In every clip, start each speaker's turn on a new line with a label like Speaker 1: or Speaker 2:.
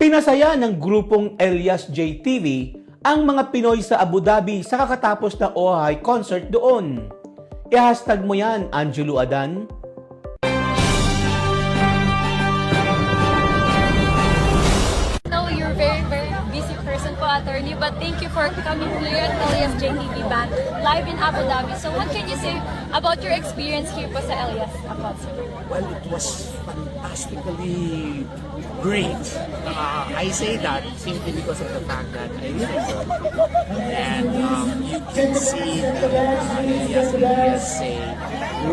Speaker 1: Pinasaya ng grupong Elias JTV ang mga Pinoy sa Abu Dhabi sa kakatapos na OHI concert doon. I-hashtag mo yan, Angelo Adan.
Speaker 2: No, you're very busy person po, attorney, but thank you for coming here at Elias JTV Band live in Abu Dhabi. So what can you say about your experience here po sa Elias concert?
Speaker 3: Well, it was fantastically great. I say that simply because of the fact that I live in Germany. And you can see that Elias has a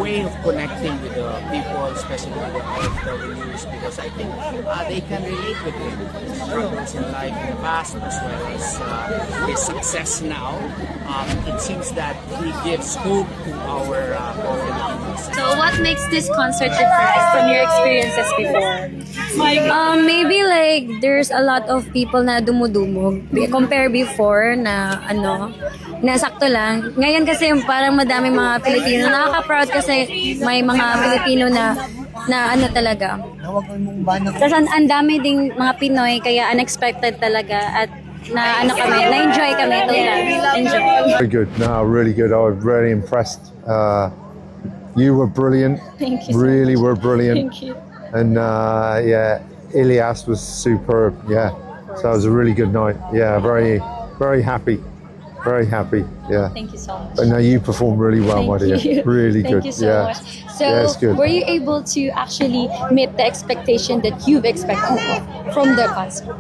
Speaker 3: way of connecting with the people, especially with the OFWs, because I think they can relate with him. His struggles in life in the past as well as his success now. It seems that he gives hope to our Filipinos.
Speaker 2: So what makes this concert different from your experiences before?
Speaker 4: Maybe like there's a lot of people na dumudumog compare before na na sakto lang. Ngayon kasi parang madami mga Pilipino. Nakaka-proud kasi may mga Pilipino na talaga. Tapos ang dami ding mga Pinoy kaya unexpected talaga at na-enjoy kami ito lang. Enjoy.
Speaker 5: Very good. No, really good. I was really impressed. You were brilliant.
Speaker 4: Thank you.
Speaker 5: Really were brilliant.
Speaker 4: Thank you.
Speaker 5: And yeah, Elias was superb. Yeah, so it was a really good night. Yeah, very happy. Very happy. Yeah.
Speaker 4: Thank you so much.
Speaker 5: But no, you performed really well, my dear.
Speaker 4: Thank you.
Speaker 5: Really good.
Speaker 4: Thank you so
Speaker 5: yeah.
Speaker 4: much. So,
Speaker 5: yeah, it's good.
Speaker 4: were you able to actually meet the expectation that you've expected from the concert?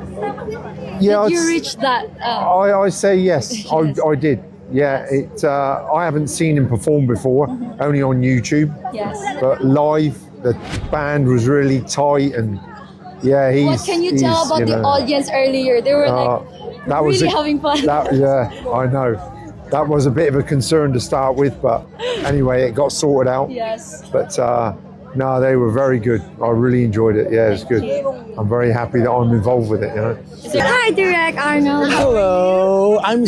Speaker 5: Yeah,
Speaker 4: Did you reach that?
Speaker 5: I say yes. I did. Yeah, I haven't seen him perform before, only on YouTube.
Speaker 4: Yes.
Speaker 5: But live, the band was really tight, and yeah,
Speaker 4: What can you tell about the audience earlier? They were
Speaker 5: that was
Speaker 4: really having fun.
Speaker 5: Yeah, I know. That was a bit of a concern to start with, but anyway, it got sorted out.
Speaker 4: Yes.
Speaker 5: But no, they were very good. I really enjoyed it. Yeah, it's good. I'm very happy that I'm involved with it.
Speaker 4: Hi, Direct Arnold.
Speaker 6: Hello. I'm a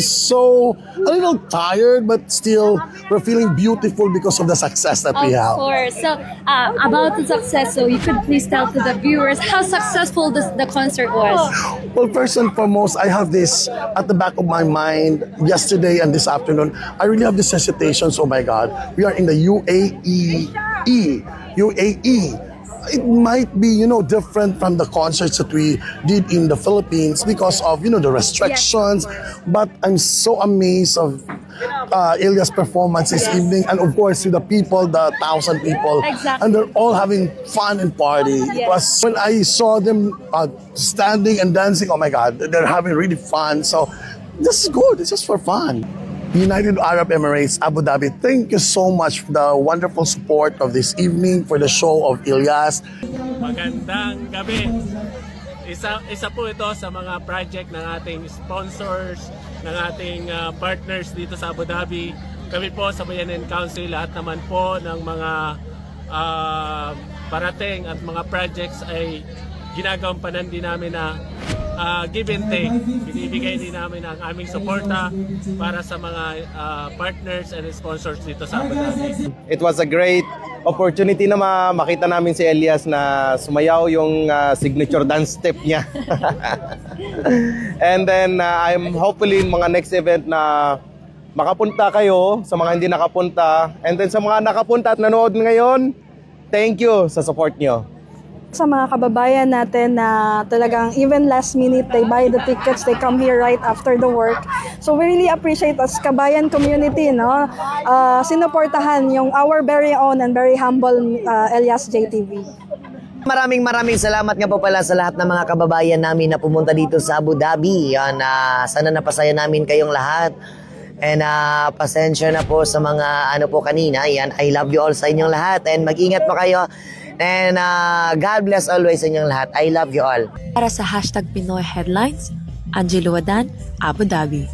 Speaker 6: little tired, but still, we're feeling beautiful because of the success that we have.
Speaker 4: Of course. So, about the success, so you could please tell to the viewers how successful the concert was.
Speaker 6: Well, first and foremost, I have this at the back of my mind yesterday and this afternoon. I really have these hesitations. Oh my God, we are in the UAE. It might be, different from the concerts that we did in the Philippines because of, the restrictions.
Speaker 4: Yes,
Speaker 6: but I'm so amazed of Elias' performance this evening, and of course with the people, the 1,000 people,
Speaker 4: Exactly.
Speaker 6: and they're all having fun and party. It was when I saw them standing and dancing. Oh my God, they're having really fun. So this is good. It's just for fun. United Arab Emirates, Abu Dhabi, thank you so much for the wonderful support of this evening for the show of Elias.
Speaker 7: Magandang gabi. Isa po ito sa mga project ng ating sponsors, ng ating partners dito sa Abu Dhabi. Kami po sa Bayanan Council, lahat naman po ng mga parating at mga projects ay ginagampanan din namin na give and take. Binibigay din namin ang aming suporta para sa mga partners and sponsors dito sa Abu Dhabi.
Speaker 8: It was a great opportunity na makita namin si Elias na sumayaw yung signature dance step niya. And then I'm hopefully mga next event na makapunta kayo sa mga hindi nakapunta. And then sa mga nakapunta at nanood ngayon, thank you sa support niyo.
Speaker 9: Sa mga kababayan natin na talagang even last minute, they buy the tickets, they come here right after the work. So we really appreciate as kabayan community, sinuportahan yung our very own and very humble Elias JTV.
Speaker 10: Maraming salamat nga po pala sa lahat ng mga kababayan namin na pumunta dito sa Abu Dhabi. Yan, sana napasaya namin kayong lahat. And pasensya na po sa mga kanina. Yan, I love you all sa inyong lahat. And mag-ingat po kayo. And God bless always sa inyong lahat. I love you all.
Speaker 11: Para sa #Pinoy Headlines, Angelo Adan, Abu Dhabi.